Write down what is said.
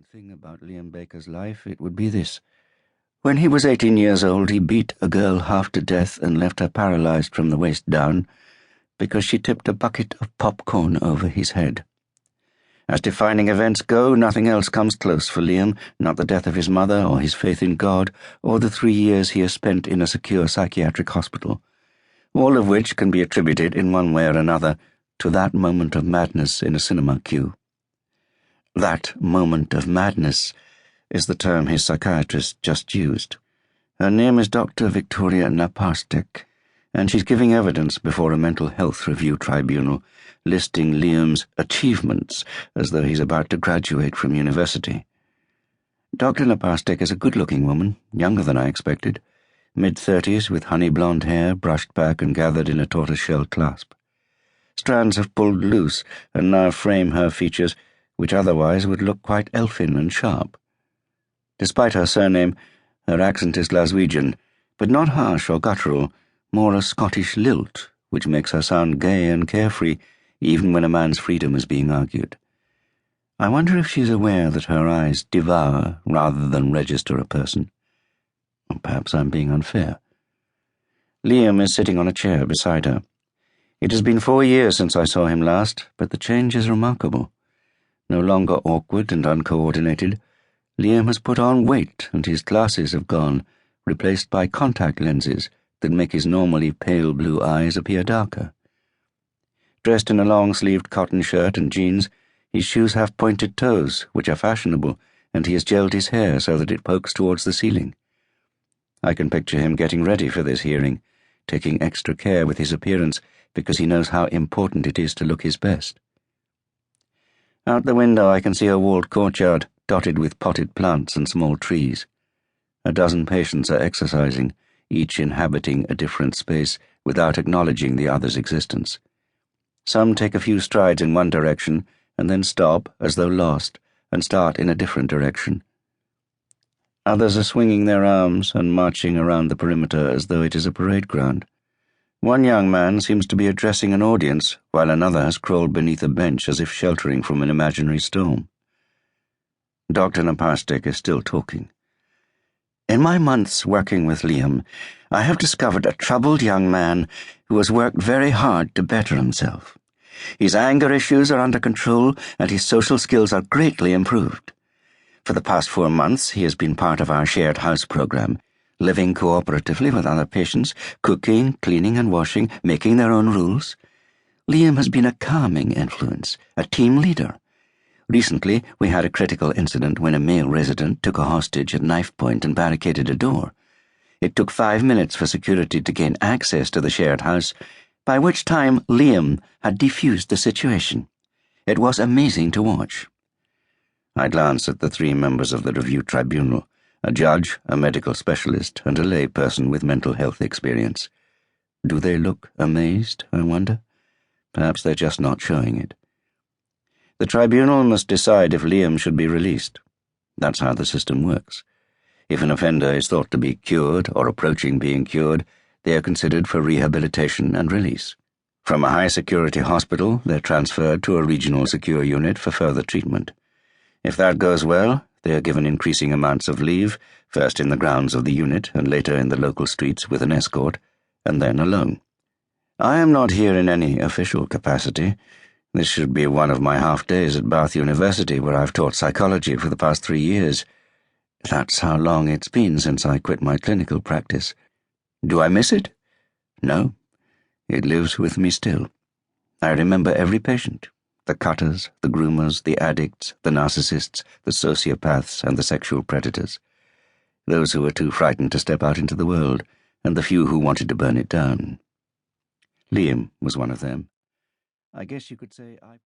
one thing about Liam Baker's life, it would be this. When he was 18 years old, he beat a girl half to death and left her paralyzed from the waist down because she tipped a bucket of popcorn over his head. As defining events go, nothing else comes close for Liam, not the death of his mother or his faith in God or the 3 years he has spent in a secure psychiatric hospital, all of which can be attributed in one way or another to that moment of madness in a cinema queue. That moment of madness is the term his psychiatrist just used. Her name is Dr. Victoria Naparstek, and she's giving evidence before a mental health review tribunal, listing Liam's achievements as though he's about to graduate from university. Dr. Naparstek is a good-looking woman, younger than I expected, mid-30s with honey blonde hair brushed back and gathered in a tortoiseshell clasp. Strands have pulled loose and now frame her features, which otherwise would look quite elfin and sharp. Despite her surname, her accent is Glaswegian, but not harsh or guttural, more a Scottish lilt, which makes her sound gay and carefree, even when a man's freedom is being argued. I wonder if she's aware that her eyes devour rather than register a person. Or perhaps I'm being unfair. Liam is sitting on a chair beside her. It has been 4 years since I saw him last, but the change is remarkable. No longer awkward and uncoordinated, Liam has put on weight and his glasses have gone, replaced by contact lenses that make his normally pale blue eyes appear darker. Dressed in a long-sleeved cotton shirt and jeans, his shoes have pointed toes, which are fashionable, and he has gelled his hair so that it pokes towards the ceiling. I can picture him getting ready for this hearing, taking extra care with his appearance because he knows how important it is to look his best. Out the window I can see a walled courtyard dotted with potted plants and small trees. A dozen patients are exercising, each inhabiting a different space without acknowledging the other's existence. Some take a few strides in one direction and then stop as though lost and start in a different direction. Others are swinging their arms and marching around the perimeter as though it is a parade ground. One young man seems to be addressing an audience, while another has crawled beneath a bench as if sheltering from an imaginary storm. Dr. Naparstek is still talking. In my months working with Liam, I have discovered a troubled young man who has worked very hard to better himself. His anger issues are under control and his social skills are greatly improved. For the past 4 months, he has been part of our shared house program, living cooperatively with other patients, cooking, cleaning and washing, making their own rules. Liam has been a calming influence, a team leader. Recently, we had a critical incident when a male resident took a hostage at knife point and barricaded a door. It took 5 minutes for security to gain access to the shared house, by which time Liam had defused the situation. It was amazing to watch. I glanced at the 3 members of the review tribunal, a judge, a medical specialist, and a lay person with mental health experience. Do they look amazed, I wonder? Perhaps they're just not showing it. The tribunal must decide if Liam should be released. That's how the system works. If an offender is thought to be cured or approaching being cured, they are considered for rehabilitation and release. From a high-security hospital, they're transferred to a regional secure unit for further treatment. If that goes well, they are given increasing amounts of leave, first in the grounds of the unit and later in the local streets with an escort, and then alone. I am not here in any official capacity. This should be one of my half-days at Bath University, where I've taught psychology for the past 3 years. That's how long it's been since I quit my clinical practice. Do I miss it? No. It lives with me still. I remember every patient. The cutters, the groomers, the addicts, the narcissists, the sociopaths, and the sexual predators. Those who were too frightened to step out into the world, and the few who wanted to burn it down. Liam was one of them. I guess you could say I